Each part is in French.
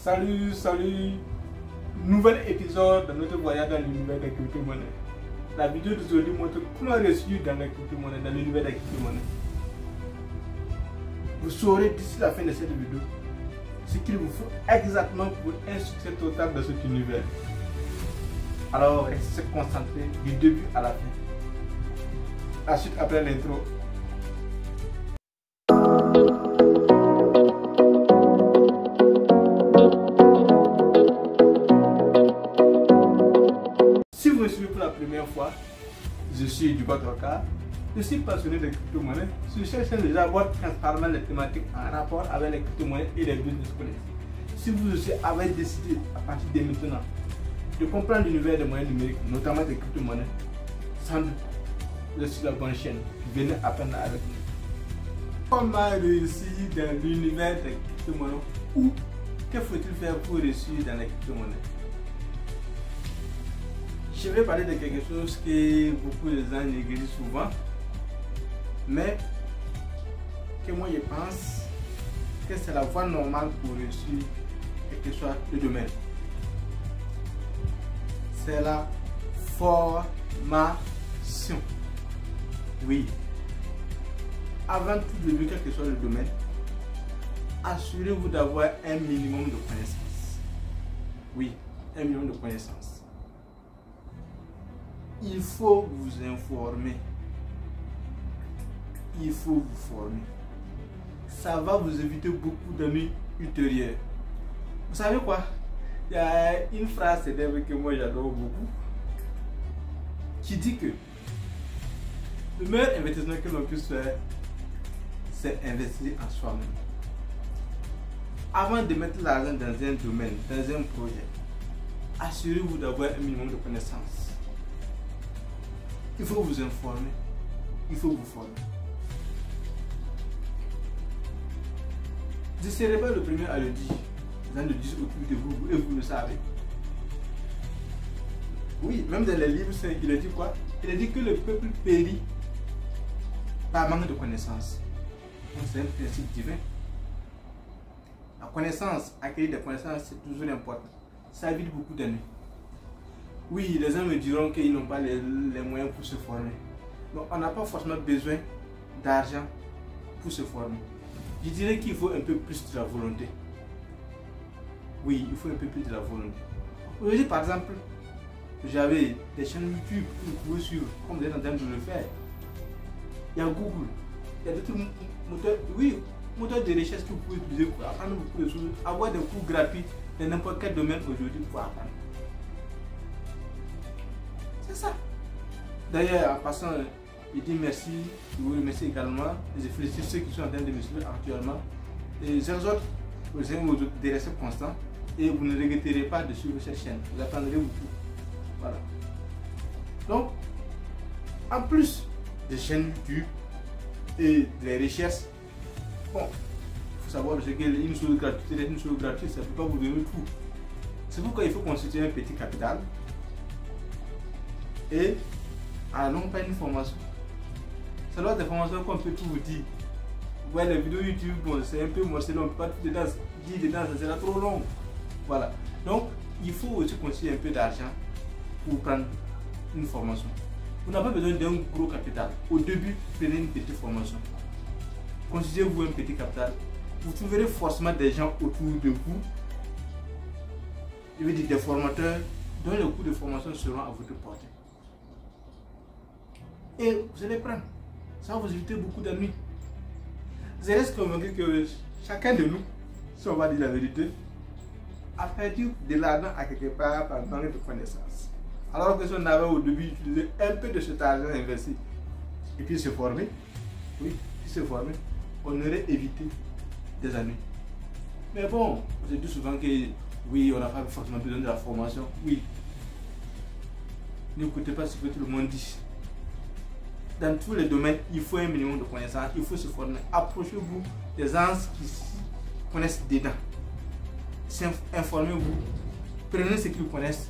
Salut, nouvel épisode de notre voyage dans l'univers des crypto-monnaies. La vidéo d'aujourd'hui montre comment réussir dans les crypto-monnaies, dans l'univers des crypto-monnaies. Vous saurez d'ici la fin de cette vidéo ce qu'il vous faut exactement pour un succès total dans cet univers. Alors restez concentrés du début à la fin. La suite après l'intro. Si vous me suivez pour la première fois, je suis Duba Troca. Je suis passionné de crypto-monnaies. Je cherche déjà à voir principalement les thématiques en rapport avec les crypto-monnaies et les business connectés. Si vous aussi avez décidé à partir de maintenant de comprendre l'univers des moyens numériques, notamment des crypto-monnaies, sans doute je suis la bonne chaîne. Venez apprendre avec nous. Comment réussir dans l'univers des crypto-monnaies ou que faut-il faire pour réussir dans les crypto-monnaies? Je vais parler de quelque chose que beaucoup de gens négligent souvent, mais que moi je pense que c'est la voie normale pour réussir quel que soit le domaine. C'est la formation. Oui. Avant tout début, quel que soit le domaine, assurez-vous d'avoir un minimum de connaissances. Oui, un minimum de connaissances. Il faut vous informer. Il faut vous former. Ça va vous éviter beaucoup d'ennuis ultérieurs. Vous savez quoi? Il y a une phrase célèbre que moi j'adore beaucoup qui dit que le meilleur investissement que l'on puisse faire, c'est investir en soi-même. Avant de mettre l'argent dans un domaine, dans un projet, assurez-vous d'avoir un minimum de connaissances. Il faut vous informer, il faut vous former. Je ne serai pas le premier à le dire. Les gens le disent autour de vous et vous le savez. Oui, même dans les livres, il a dit quoi? Il a dit que le peuple périt par manque de connaissances. C'est un principe divin. La connaissance, acquérir des connaissances, c'est toujours important. Ça évite beaucoup d'ennuis. Oui, les gens me diront qu'ils n'ont pas les moyens pour se former. Donc, on n'a pas forcément besoin d'argent pour se former. Je dirais qu'il faut un peu plus de la volonté. Oui, il faut un peu plus de la volonté. Aujourd'hui, par exemple, j'avais des chaînes YouTube que vous pouvez suivre, comme vous êtes en train de le faire. Il y a Google, il y a d'autres moteurs de recherche que vous pouvez utiliser pour apprendre beaucoup de choses, avoir des cours gratuits dans n'importe quel domaine aujourd'hui pour apprendre. C'est ça. D'ailleurs, en passant, je dis merci, je vous remercie également, et je félicite ceux qui sont en train de me suivre actuellement. Et j'exhorte de rester constants et vous ne regretterez pas de suivre cette chaîne, vous apprendrez beaucoup. Voilà. Donc, en plus des chaînes YouTube et des recherches, bon, il faut savoir que une chose gratuite, ça ne peut pas vous donner tout. C'est pourquoi il faut constituer un petit capital. Et allons pas une formation. Ça doit être des formations qu'on peut tout vous dire. Ouais, les vidéos YouTube, bon, c'est un peu morcelé, on ne peut pas tout dire dedans, ça sera trop long. Voilà. Donc, il faut aussi constituer un peu d'argent pour prendre une formation. Vous n'avez pas besoin d'un gros capital. Au début, prenez une petite formation. Constituez-vous un petit capital. Vous trouverez forcément des gens autour de vous. Je veux dire des formateurs dont les coûts de formation seront à votre portée. Et vous allez prendre. Ça va vous éviter beaucoup d'ennuis. Je reste convaincu que chacun de nous, si on va dire la vérité, a perdu de l'argent à quelque part par manque de connaissances. Alors que si on avait au début utilisé un peu de cet argent investi et puis se former, oui, se former, on aurait évité des années. Mais bon, je dis souvent que oui, on n'a pas forcément besoin de la formation. Oui. N'écoutez pas ce que tout le monde dit. Dans tous les domaines, il faut un minimum de connaissances, il faut se former. Approchez-vous des gens qui connaissent dedans. Informez-vous. Prenez ce qu'ils connaissent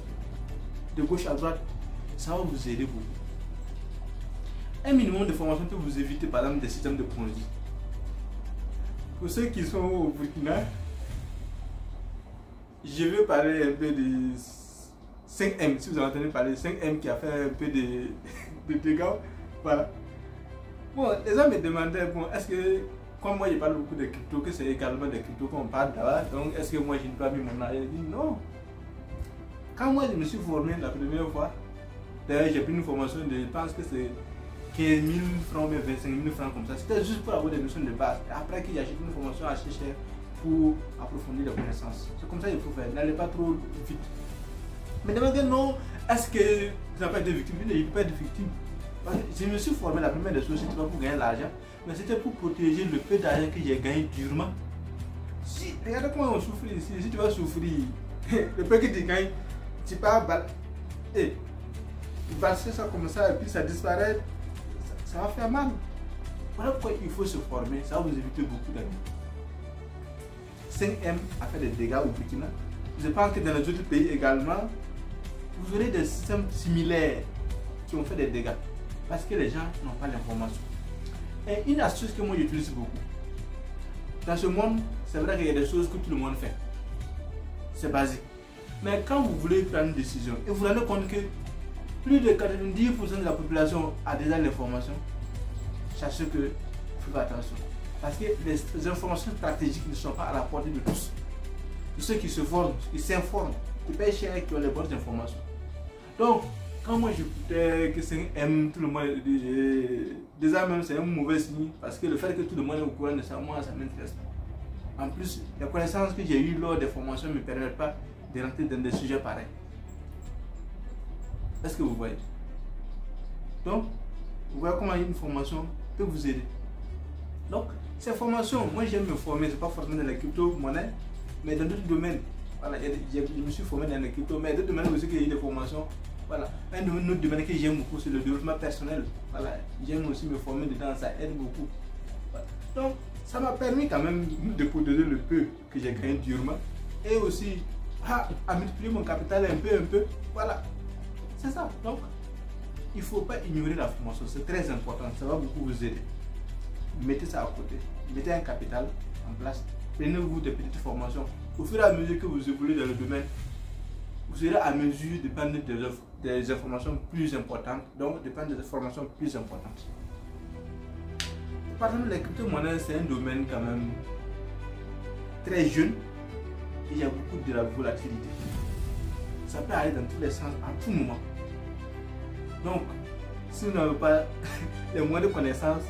de gauche à droite. Ça va vous aider beaucoup. Un minimum de formation peut vous éviter par exemple des systèmes de Ponzi. Pour ceux qui sont au Burkina, je veux parler un peu de 5M. Si vous avez entendu parler de 5M qui a fait un peu de dégâts. Voilà. Bon, les gens me demandaient, bon, est-ce que, comme moi je parle beaucoup de crypto, que c'est également de crypto qu'on parle là-bas, donc est-ce que moi je n'ai pas mis mon argent? Je dis non. Quand moi je me suis formé la première fois, d'ailleurs j'ai pris une formation de, je pense que c'est 15 000 francs, mais 25 000 francs comme ça. C'était juste pour avoir des notions de base. Et après que j'ai acheté une formation assez chère pour approfondir les connaissances. C'est comme ça qu'il faut faire. N'allez pas trop vite. Mais demandez non, est-ce que vous n'avez pas été victime? Je ne peux pas être victime. Parce que je me suis formé la première des choses, c'était pas pour gagner l'argent, mais c'était pour protéger le peu d'argent que j'ai gagné durement. Si, regardez comment on souffre ici. Si tu vas souffrir, le peu que tu gagnes, tu pars passer ça comme ça et puis ça disparaît, ça va faire mal. Voilà pourquoi il faut se former, ça va vous éviter beaucoup d'années. 5M a fait des dégâts au Burkina. Je pense que dans les autres pays également, vous aurez des systèmes similaires qui ont fait des dégâts parce que les gens n'ont pas l'information. Et une astuce que moi j'utilise beaucoup, dans ce monde, c'est vrai qu'il y a des choses que tout le monde fait. C'est basique. Mais quand vous voulez prendre une décision et vous vous rendez compte que plus de 90% de la population a déjà l'information, sachez que faites attention. Parce que les informations stratégiques ne sont pas à la portée de tous. De ceux qui se forment, qui s'informent, qui payent cher et qui ont les bonnes informations. Donc, quand moi j'écoutais que c'est un M, tout le monde déjà même c'est un mauvais signe parce que le fait que tout le monde est au courant de ça, moi ça m'intéresse pas. En plus, les connaissances que j'ai eues lors des formations ne me permettent pas de rentrer dans des sujets pareils. Est-ce que vous voyez? Donc, vous voyez comment une formation peut vous aider. Donc, ces formations, moi j'aime me former, c'est pas forcément dans la crypto-monnaie, mais dans d'autres domaines. Voilà, je me suis formé dans la crypto, mais d'autres domaines aussi qu'il y a eu des formations. Voilà, un autre domaine que j'aime beaucoup, c'est le développement personnel. Voilà, j'aime aussi me former dedans, ça aide beaucoup. Voilà. Donc, ça m'a permis quand même de protéger le peu que j'ai gagné durement et aussi à multiplier mon capital un peu. Voilà, c'est ça. Donc, il ne faut pas ignorer la formation, c'est très important, ça va beaucoup vous aider. Mettez ça à côté, mettez un capital en place, prenez-vous des petites formations. Au fur et à mesure que vous évoluez dans le domaine, vous serez à mesure de prendre des informations plus importantes, donc de prendre des formations plus importantes. Par exemple, les crypto-monnaies, c'est un domaine quand même très jeune et il y a beaucoup de la volatilité. Ça peut aller dans tous les sens à tout moment. Donc, si vous n'avez pas les moyens de connaissances,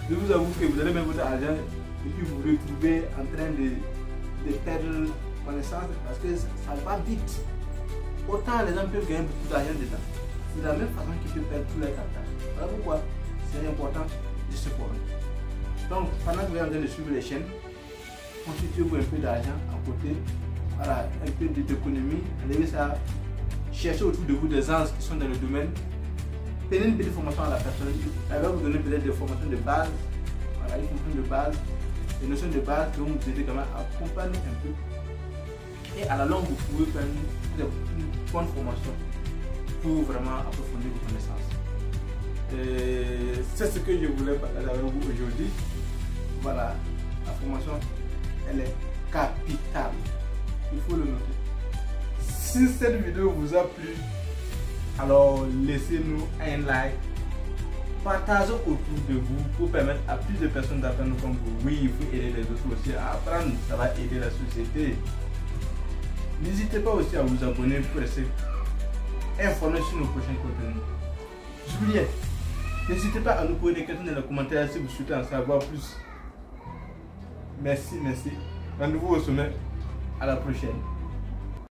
je vous avoue que vous allez mettre votre argent et puis vous vous retrouvez en train de perdre connaissance parce que ça va vite. Autant les gens peuvent gagner beaucoup d'argent dedans, c'est de la même façon qu'ils peuvent perdre tout leur capital. Voilà pourquoi c'est important de se former. Donc, pendant que vous êtes en train de suivre les chaînes, constituez-vous un peu d'argent à côté, voilà, un peu d'économie, allez ça, cherchez autour de vous des gens qui sont dans le domaine, prenez une petite formation à la personne, elle va vous donner peut-être des formations de base, voilà, une formation de base, des notions de base qui vont vous aider quand même à comprendre un peu. Et à la longue, vous pouvez faire une bonne formation pour vraiment approfondir vos connaissances. C'est ce que je voulais partager avec vous aujourd'hui. Voilà, la formation, elle est capitale. Il faut le noter. Si cette vidéo vous a plu, alors laissez-nous un like. Partagez autour de vous pour permettre à plus de personnes d'apprendre comme vous. Oui, il faut aider les autres aussi à apprendre. Ça va aider la société. N'hésitez pas aussi à vous abonner pour rester informé sur nos prochains contenus. J'oubliais, n'hésitez pas à nous poser des questions dans les commentaires si vous souhaitez en savoir plus. Merci. Rendez-vous au sommet. À la prochaine.